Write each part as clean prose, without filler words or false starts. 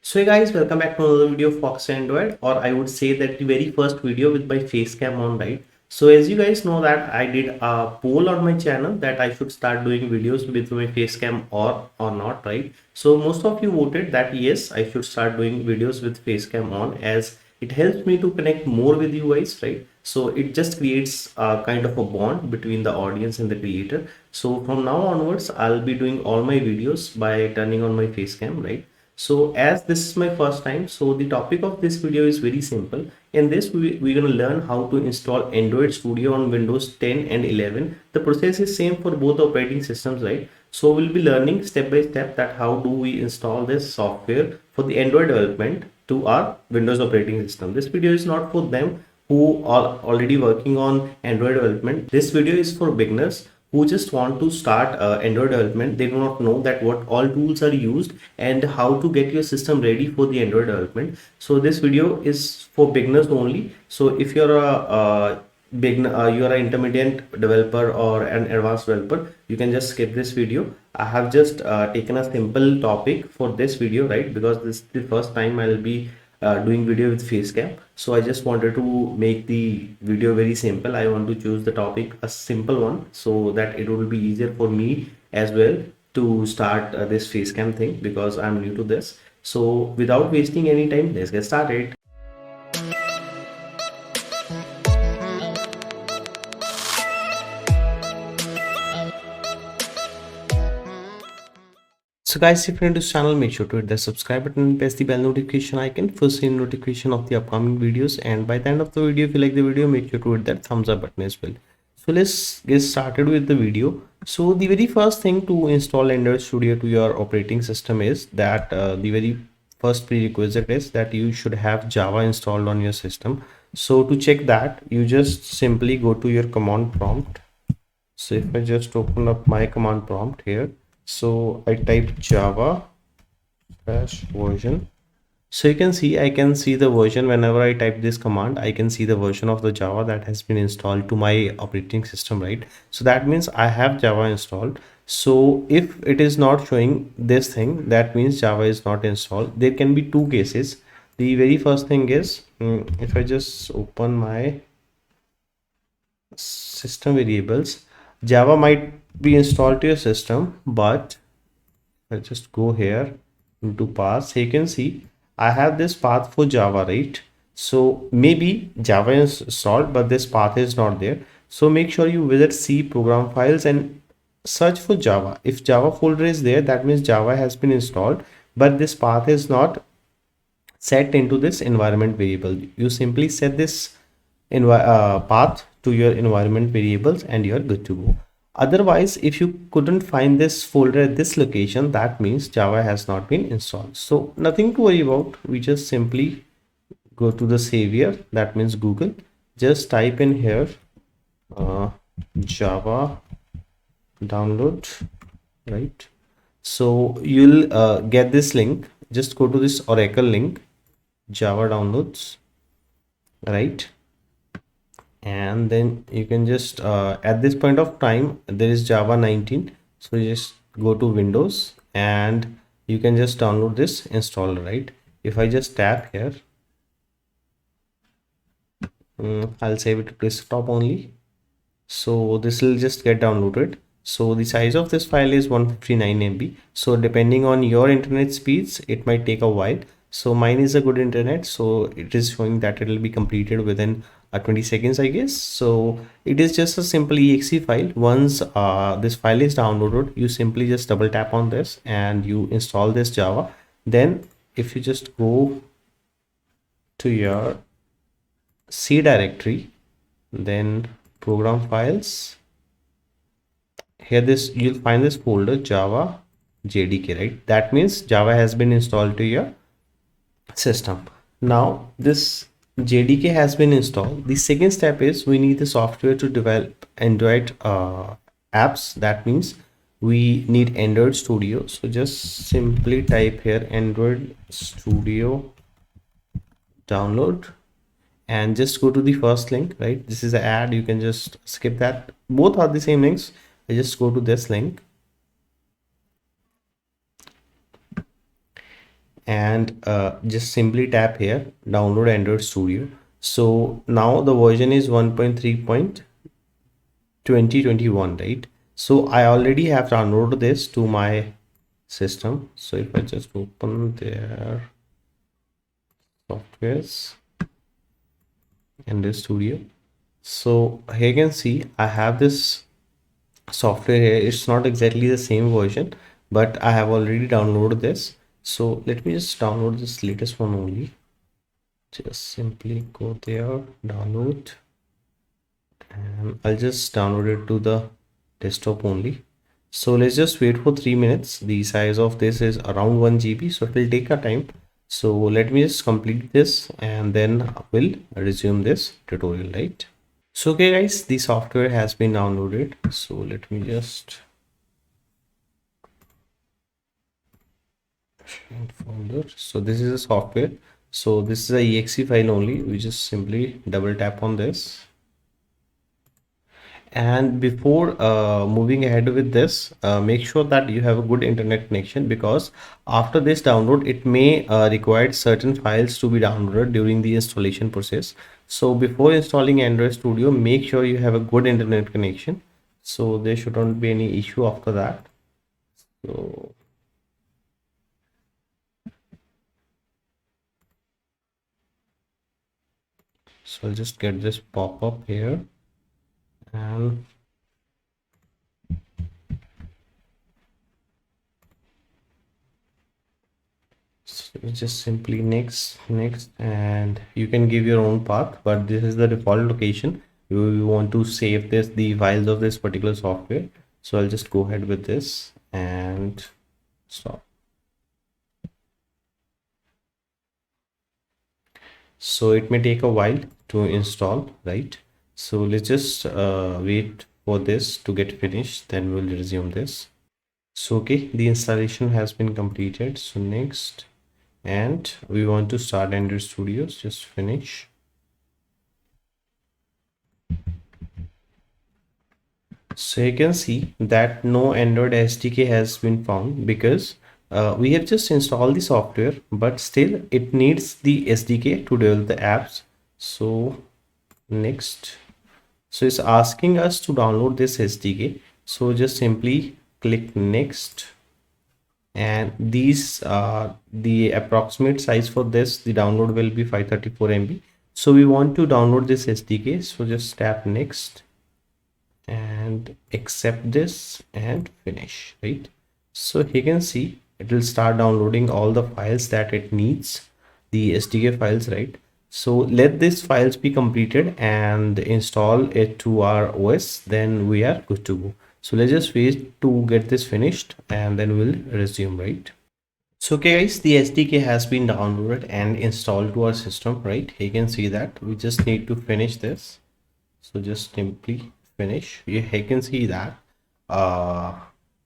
So hey guys, welcome back to another video of Foxandroid, or I would say that the very first video with my face cam on, right? So as you guys know that I did a poll on my channel that I should start doing videos with my face cam or not, right? So most of you voted that yes, I should start doing videos with face cam on, as it helps me to connect more with you guys, right? So it just creates a kind of a bond between the audience and the creator. So from now onwards, I'll be doing all my videos by turning on my face cam, right? So as this is my first time, so the topic of this video is very simple. In this, we're going to learn how to install Android Studio on Windows 10 and 11. The process is same for both operating systems, right? So we'll be learning step by step that how do we install this software for the Android development to our Windows operating system. This video is not for them who are already working on Android development. This video is for beginners who just want to start Android development. They do not know that what all tools are used and how to get your system ready for the Android development. So this video is for beginners only. So if you're a beginner, you are an intermediate developer or an advanced developer, you can just skip this video. I have just taken a simple topic for this video, right? Because this is the first time I'll be doing video with facecam. So I just wanted to make the video very simple. I want to choose the topic a simple one so that it will be easier for me as well to start this facecam thing, because I'm new to this. So without wasting any time, let's get started. So guys, if you're new to this channel, make sure to hit the subscribe button and press the bell notification icon for seeing notification of the upcoming videos. And by the end of the video, if you like the video, make sure to hit that thumbs up button as well. So let's get started with the video. So the very first thing to install Android Studio to your operating system is that the very first prerequisite is that you should have Java installed on your system. So to check that, you just simply go to your command prompt. So if I just open up my command prompt here, so I type java -version. So you can see, I can see the version. Whenever I type this command, I can see the version of the Java that has been installed to my operating system, right? So that means I have Java installed. So if it is not showing this thing, that means Java is not installed. There can be two cases. The very first thing is, if I just open my system variables, Java might be installed to your system, but I just go here into path. So you can see I have this path for Java, right? So maybe Java is installed, but this path is not there. So make sure you visit C program files and search for Java. If Java folder is there, that means Java has been installed, but this path is not set into this environment variable. You simply set this path to your environment variables and you're good to go. Otherwise, if you couldn't find this folder at this location, that means Java has not been installed. So nothing to worry about. We just simply go to the savior, that means Google. Just type in here Java download, right? So you'll get this link. Just go to this Oracle link, Java downloads, right? And then you can just at this point of time there is Java 19, so you just go to Windows and you can just download this installer, right? If I just tap here, I'll save it to desktop only, so this will just get downloaded. So the size of this file is 159 MB. So depending on your internet speeds, it might take a while. So mine is a good internet, so it is showing that it will be completed within 20 seconds, I guess. So it is just a simple exe file. Once this file is downloaded, you simply just double tap on this and you install this Java. Then if you just go to your C directory, then program files, here this you'll find this folder Java JDK, right? That means Java has been installed to your system. Now this JDK has been installed. The second step is we need the software to develop Android apps. That means we need Android Studio. So just simply type here Android Studio download and just go to the first link, right? This is an ad, you can just skip that. Both are the same links. I just go to this link and just simply tap here, download Android Studio. So now the version is 1.3.2021, right? So I already have downloaded this to my system. So if I just open their softwares in the studio, so here you can see I have this software here. It's not exactly the same version, but I have already downloaded this. So let me just download this latest one only. Just simply go there, download, and I'll just download it to the desktop only. So let's just wait for 3 minutes. The size of this is around 1 GB, so it will take a time. So let me just complete this and then we'll resume this tutorial, right? So okay guys, the software has been downloaded. So let me just folder. So this is a software. So this is a exe file only. We just simply double tap on this. And before moving ahead with this, make sure that you have a good internet connection, because after this download it may require certain files to be downloaded during the installation process. So before installing Android Studio, make sure you have a good internet connection, so there shouldn't be any issue after that. So I'll just get this pop up here, and so just simply next, and you can give your own path, but this is the default location. You want to save the files of this particular software. So I'll just go ahead with this and stop. So it may take a while to install, right? So let's just wait for this to get finished, then we'll resume this. So okay, the installation has been completed. So next, and we want to start Android Studios. Just finish. So you can see that no Android SDK has been found, because we have just installed the software, but still it needs the SDK to develop the apps. So next, so it's asking us to download this SDK. So just simply click next, and these the approximate size for this, the download will be 534 MB. So we want to download this SDK, so just tap next and accept this and finish, right? So you can see it will start downloading all the files that it needs, the SDK files, right? So let these files be completed and install it to our OS, then we are good to go. So let's just wait to get this finished and then we'll resume, right? So okay guys, the SDK has been downloaded and installed to our system, right? You can see that we just need to finish this. So just simply finish. You can see that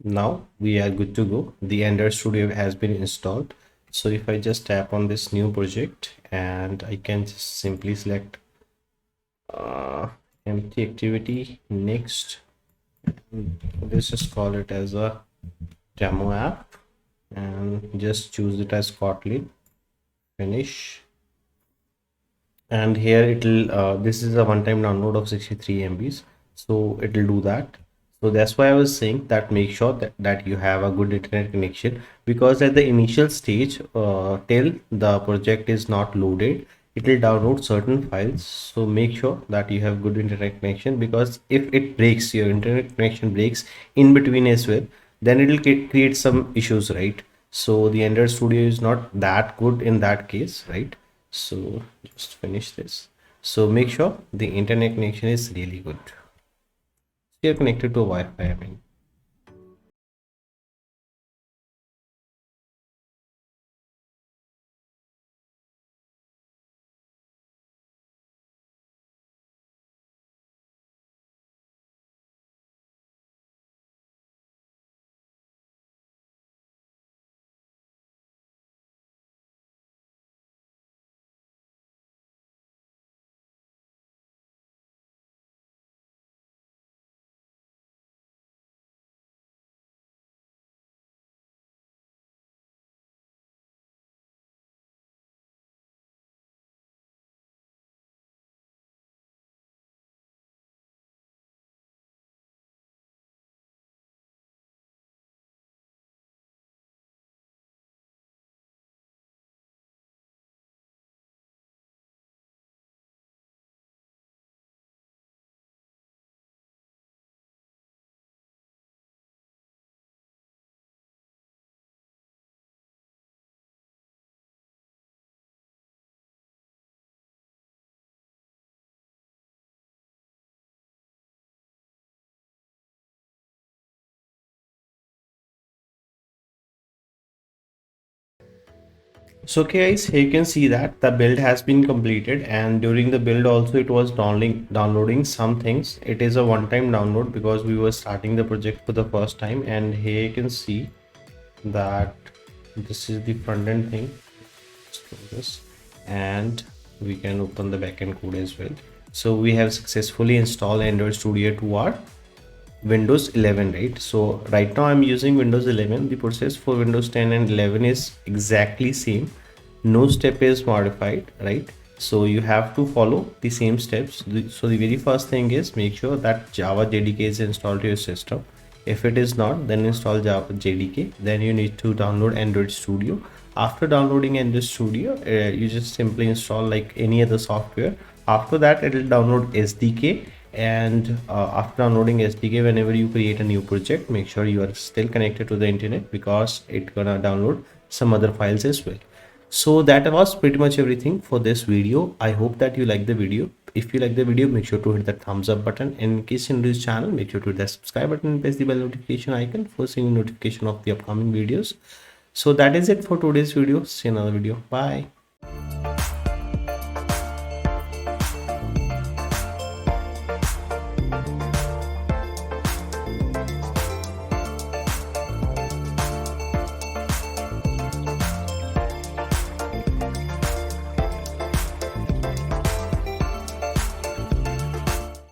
now we are good to go. The Android Studio has been installed. So if I just tap on this new project, and I can just simply select empty activity, next, let's just call it as a demo app, and just choose it as Kotlin, finish. And here it will this is a one-time download of 63 MBs, so it will do that. So that's why I was saying that make sure that you have a good internet connection, because at the initial stage, till the project is not loaded, it will download certain files. So make sure that you have good internet connection, because if it breaks, your internet connection breaks in between as well, then it will create some issues, right? So the Android Studio is not that good in that case, right? So just finish this. So make sure the internet connection is really good. You're connected to Wi-Fi, I mean. So okay guys, here you can see that the build has been completed, and during the build also it was downloading some things. It is a one-time download because we were starting the project for the first time, and here you can see that this is the front end thing. Let's close this, and we can open the backend code as well. So we have successfully installed Android Studio to our Windows 11, right? So right now I'm using Windows 11. The process for Windows 10 and 11 is exactly same. No step is modified, right? So you have to follow the same steps. So the very first thing is make sure that Java JDK is installed to your system. If it is not, then install Java JDK. Then you need to download Android Studio. After downloading Android Studio, you just simply install like any other software. After that, it will download SDK, and after downloading SDK, whenever you create a new project, make sure you are still connected to the internet because it's gonna download some other files as well. So that was pretty much everything for this video. I hope that you like the video. If you like the video, make sure to hit that thumbs up button. In case you're new to this channel, make sure to hit that subscribe button and press the bell notification icon for seeing notification of the upcoming videos. So that is it for today's video. See you in another video. Bye.